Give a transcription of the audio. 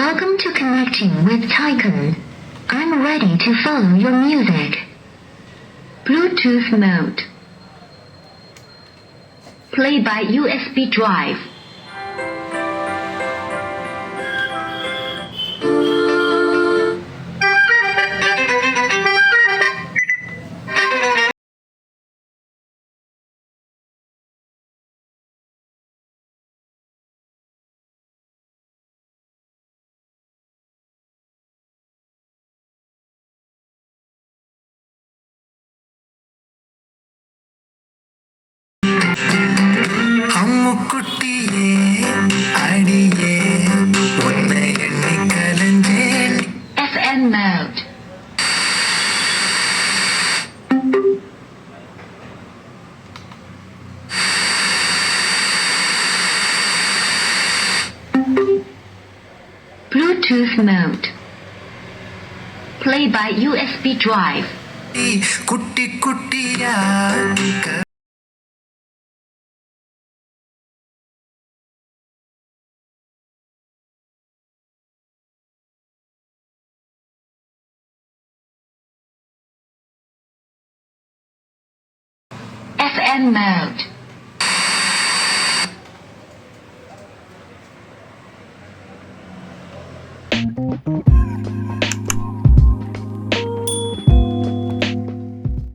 Welcome to Connecting with Tycoon. I'm ready to follow your music. Bluetooth mode. Play by USB drive. FN mode. Bluetooth mode. Play by USB drive. FN mode.